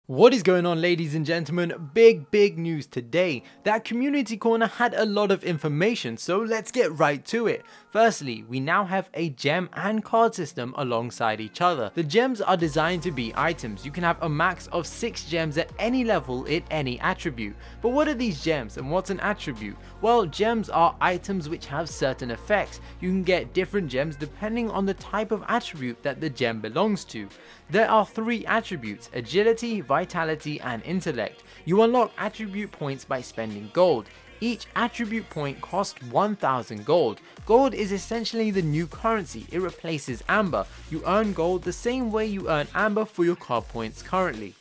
What is going on, ladies and gentlemen? Big news today. That community corner had a lot of information, so let's get right to it. Firstly, we now have a gem and card system alongside each other. The gems are designed to be items. You can have a max of 6 gems at any level in any attribute. But what are these gems and what's an attribute? Well, gems are items which have certain effects. You can get different gems depending on the type of attribute that the gem belongs to. There are 3 attributes: agility, vitality and intellect. You unlock attribute points by spending gold. Each attribute point costs 1000 gold. Gold is essentially the new currency. It replaces amber. You earn gold the same way you earn amber for your card points currently.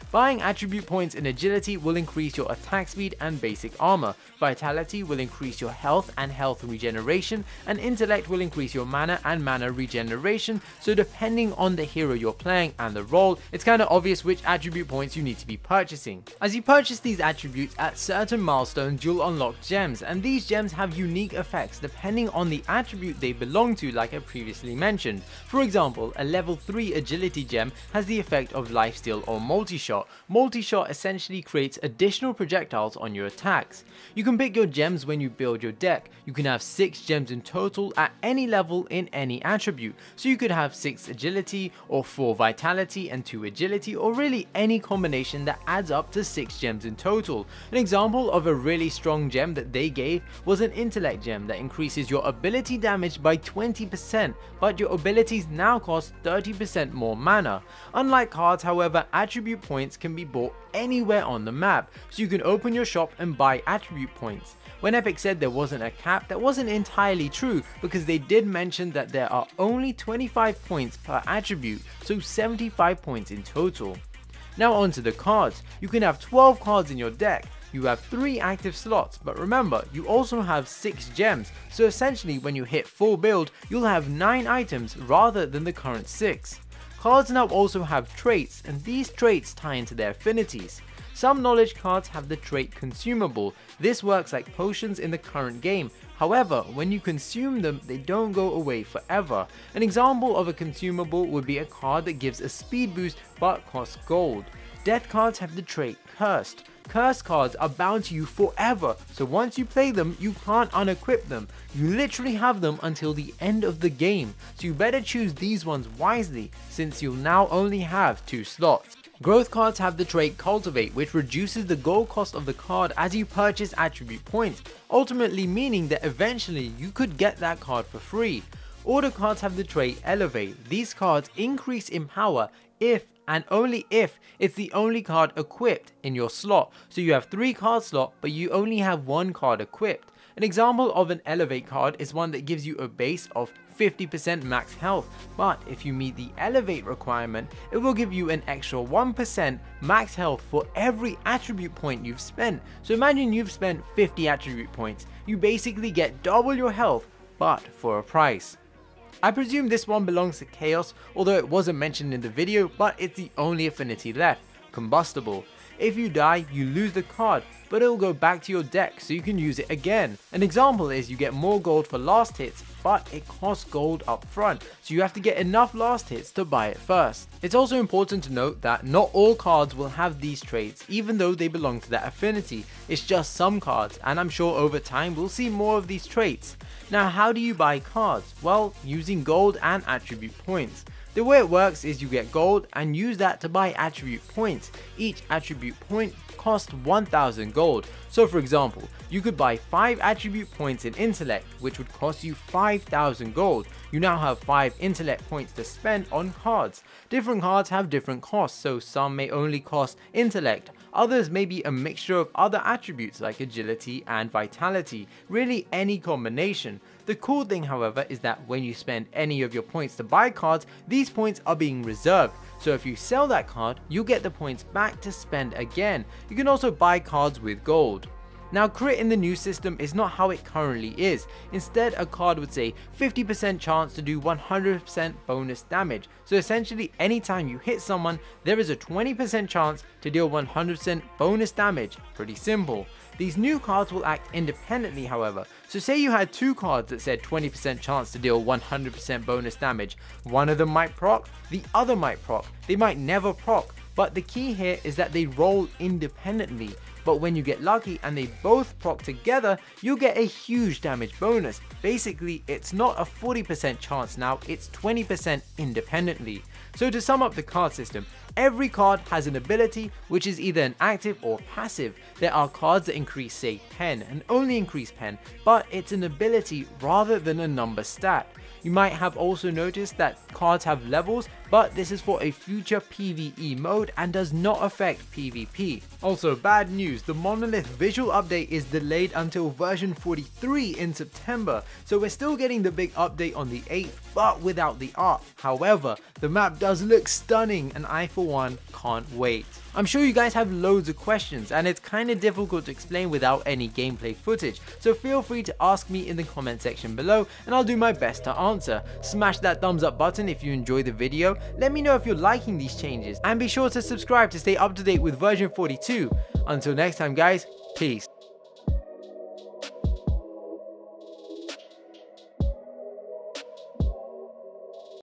Buying attribute points in agility will increase your attack speed and basic armor. Vitality will increase your health and health regeneration, and intellect will increase your mana and mana regeneration. So depending on the hero you're playing and the role, it's kind of obvious which attribute points you need to be purchasing. As you purchase these attributes at certain milestones, you'll unlock gems, and these gems have unique effects depending on the attribute they belong to, like I previously mentioned. For example, a level 3 agility gem has the effect of lifesteal or multi-shot. Multi-shot essentially creates additional projectiles on your attacks. You can pick your gems when you build your deck. You can have 6 gems in total at any level in any attribute. So you could have 6 agility or 4 vitality and 2 agility, or really any combination that adds up to 6 gems in total. An example of a really strong gem that they gave was an intellect gem that increases your ability damage by 20%, but your abilities now cost 30% more mana. Unlike cards, however, attribute points can be bought anywhere on the map, so you can open your shop and buy attribute points. When Epic said there wasn't a cap, that wasn't entirely true, because they did mention that there are only 25 points per attribute, so 75 points in total. Now onto the cards. You can have 12 cards in your deck. You have 3 active slots, but remember, you also have 6 gems, so essentially when you hit full build, you'll have 9 items rather than the current 6. Cards now also have traits, and these traits tie into their affinities. Some knowledge cards have the trait Consumable. This works like potions in the current game. However, when you consume them, they don't go away forever. An example of a consumable would be a card that gives a speed boost but costs gold. Death cards have the trait Cursed. Cursed cards are bound to you forever, so once you play them, you can't unequip them. You literally have them until the end of the game, so you better choose these ones wisely, since you'll now only have 2 slots. Growth cards have the trait Cultivate, which reduces the gold cost of the card as you purchase attribute points, ultimately meaning that eventually you could get that card for free. Order cards have the trait Elevate. These cards increase in power if and only if it's the only card equipped in your slot. So you have 3 card slot, but you only have 1 card equipped. An example of an Elevate card is one that gives you a base of 50% max health, but if you meet the Elevate requirement, it will give you an extra 1% max health for every attribute point you've spent. So imagine you've spent 50 attribute points. You basically get double your health, but for a price. I presume this one belongs to Chaos, although it wasn't mentioned in the video, but it's the only affinity left, Combustible. If you die, you lose the card, but it will go back to your deck so you can use it again. An example is you get more gold for last hits, but it costs gold up front, so you have to get enough last hits to buy it first. It's also important to note that not all cards will have these traits, even though they belong to that affinity. It's just some cards, and I'm sure over time we'll see more of these traits. Now, how do you buy cards? Well, using gold and attribute points. The way it works is you get gold and use that to buy attribute points. Each attribute point costs 1000 gold. So for example, you could buy 5 attribute points in intellect, which would cost you 5000 gold. You now have 5 intellect points to spend on cards. Different cards have different costs, so some may only cost intellect. Others may be a mixture of other attributes like agility and vitality, really any combination. The cool thing, however, is that when you spend any of your points to buy cards, these points are being reserved. So if you sell that card, you'll get the points back to spend again. You can also buy cards with gold. Now, crit in the new system is not how it currently is. Instead, a card would say 50% chance to do 100% bonus damage. So essentially, anytime you hit someone, there is a 20% chance to deal 100% bonus damage. Pretty simple. These new cards will act independently, however. So say you had 2 cards that said 20% chance to deal 100% bonus damage. One of them might proc, the other might proc. They might never proc. but the key here is that they roll independently. But when you get lucky and they both proc together, you get a huge damage bonus. Basically, it's not a 40% chance now, it's 20% independently. So to sum up the card system, every card has an ability which is either an active or passive. There are cards that increase say pen and only increase pen, but it's an ability rather than a number stat. You might have also noticed that cards have levels, but this is for a future PvE mode and does not affect PvP. Also, bad news, the Monolith visual update is delayed until version 43 in September, so we're still getting the big update on the 8th, but without the art. However, the map does look stunning and I for one can't wait. I'm sure you guys have loads of questions and it's kinda difficult to explain without any gameplay footage, so feel free to ask me in the comment section below and I'll do my best to answer. Smash that thumbs up button if you enjoyed the video, let me know if you're liking these changes, and be sure to subscribe to stay up to date with version 42. Until next time guys, peace.